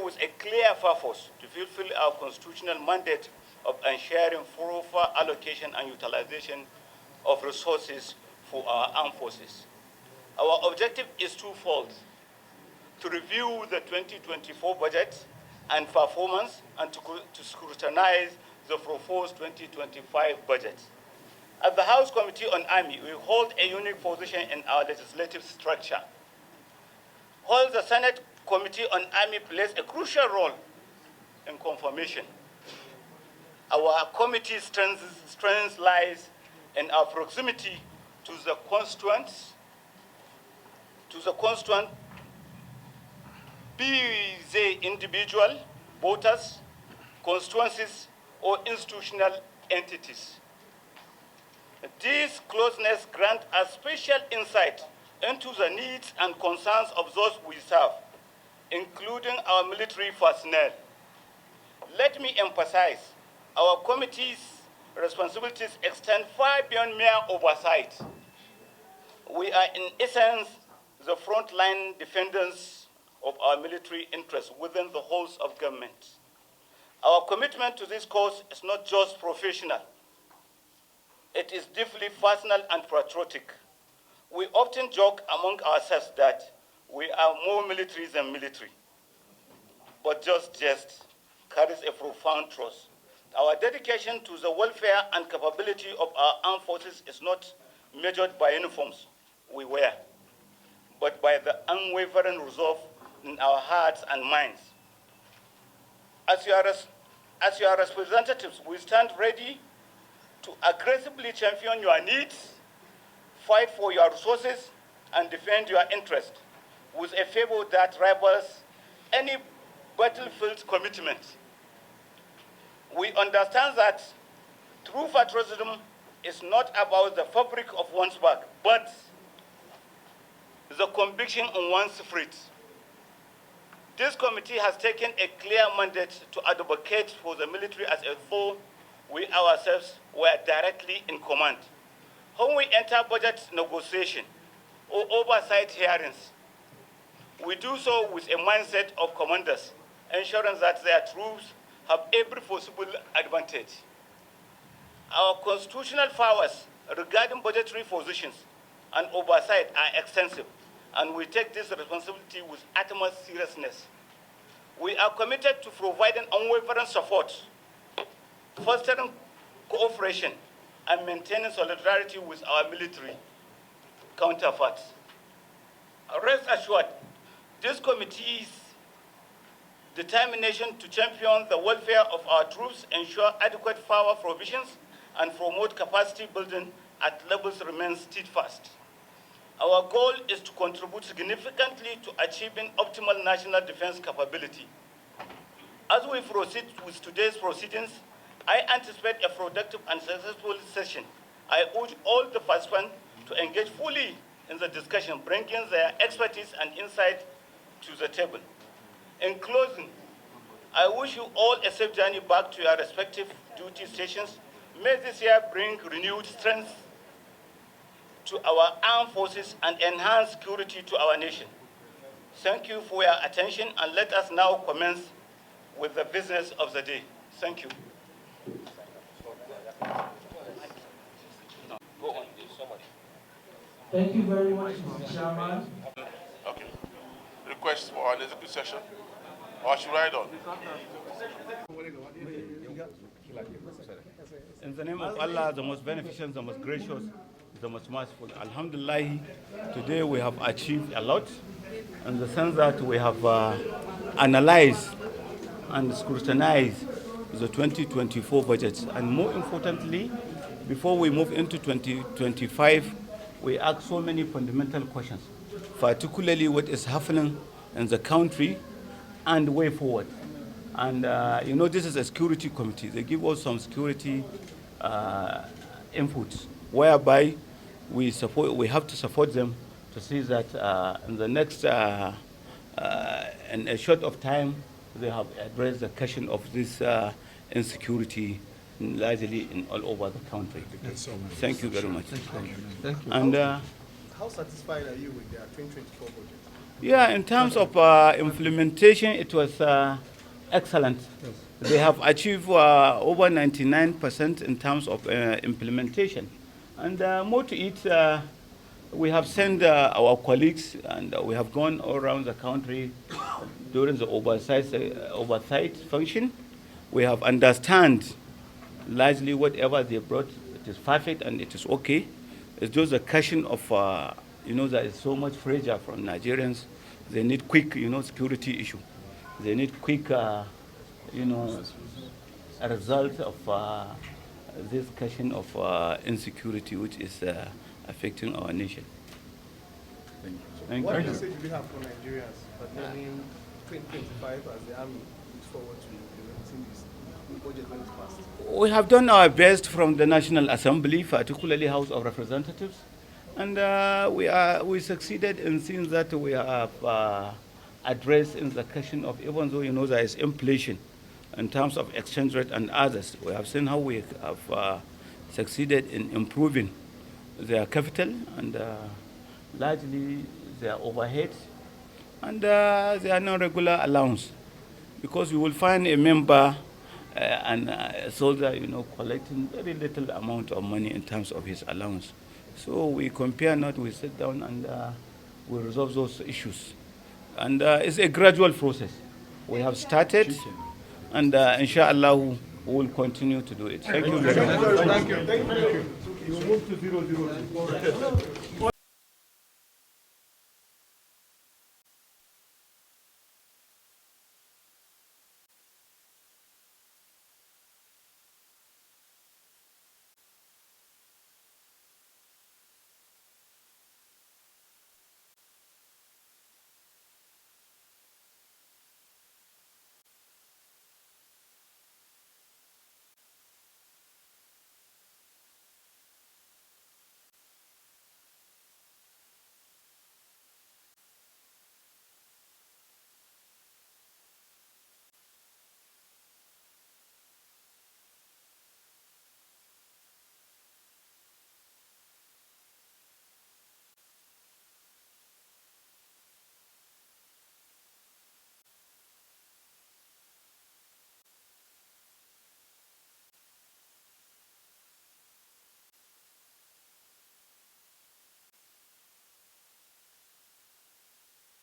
with a clear purpose to fulfill our constitutional mandate of ensuring proper allocation and utilization of resources for our armed forces. Our objective is twofold: to review the 2024 budget and performance, and to scrutinize the proposed 2025 budget. As the House Committee on Army, we hold a unique position in our legislative structure. While the Senate Committee on Army plays a crucial role in confirmation, our committee's strength lies in our proximity to the constituents, be they individual voters, constituencies, or institutional entities. This closeness grants us special insight into the needs and concerns of those we serve, including our military personnel. Let me emphasize, our committee's responsibilities extend far beyond mere oversight. We are, in essence, the frontline defenders of our military interests within the halls of government. Our commitment to this cause is not just professional. It is deeply personal and patriotic. We often joke among ourselves that we are more military than military, but just carries a profound trust. Our dedication to the welfare and capability of our armed forces is not measured by uniforms we wear, but by the unwavering resolve in our hearts and minds. As your representatives, we stand ready to aggressively champion your needs, fight for your resources, and defend your interests with a fervor that rivals any battlefield commitment. We understand that true patriotism is not about the fabric of one's back, but the conviction in one's spirit. This committee has taken a clear mandate to advocate for the military as though we ourselves were directly in command. When we enter budget negotiation or oversight hearings, we do so with a mindset of commanders, ensuring that their troops have every possible advantage. Our constitutional powers regarding budgetary positions and oversight are extensive, and we take this responsibility with utmost seriousness. We are committed to providing unwavering support, fostering cooperation, and maintaining solidarity with our military counterparts. Rest assured, this committee's determination to champion the welfare of our troops, ensure adequate power provisions, and promote capacity building at levels remains steadfast. Our goal is to contribute significantly to achieving optimal national defense capability. As we proceed with today's proceedings, I anticipate a productive and successful session. I urge all the participants to engage fully in the discussion, bringing their expertise and insight to the table. In closing, I wish you all a safe journey back to your respective duty stations. May this year bring renewed strength to our armed forces and enhance security to our nation. Thank you for your attention, and let us now commence with the business of the day. Thank you. Thank you very much, Mr. Chairman. Okay. Request for an executive session? Or should I on? In the name of Allah, the most beneficent, the most gracious, the most merciful. Alhamdulillah, today we have achieved a lot in the sense that we have analyzed and scrutinized the 2024 budget. And more importantly, before we move into 2025, we ask so many fundamental questions, particularly what is happening in the country and way forward. And you know, this is a security committee. They give us some security inputs, whereby we have to support them to see that in the next, in a short of time, they have addressed the question of this insecurity largely in all over the country. Thank you very much. Thank you. And how satisfied are you with their 2024 budget? Yeah, in terms of implementation, it was excellent. They have achieved over 99% in terms of implementation. And more to it, we have sent our colleagues, and we have gone all around the country during the oversight function. We have understand largely whatever they brought, it is perfect and it is okay. It's just a question of, there is so much pressure from Nigerians. They need quick, security issue. They need quick, a result of this question of insecurity, which is affecting our nation. Thank you. What message do you have for Nigerians pertaining 2025 as the army looks forward to implementing this budget when it's passed? We have done our best from the National Assembly, particularly House of Representatives, and we succeeded in seeing that we have addressed in the question of, even though there is inflation in terms of exchange rate and others, we have seen how we have succeeded in improving their capital and largely their overheads and their non-regular allowance, because you will find a member and a soldier, collecting very little amount of money in terms of his allowance. So we compare not, we sit down and we resolve those issues. And it's a gradual process. We have started, and inshallah, we will continue to do it. Thank you very much. Thank you. You move to 002.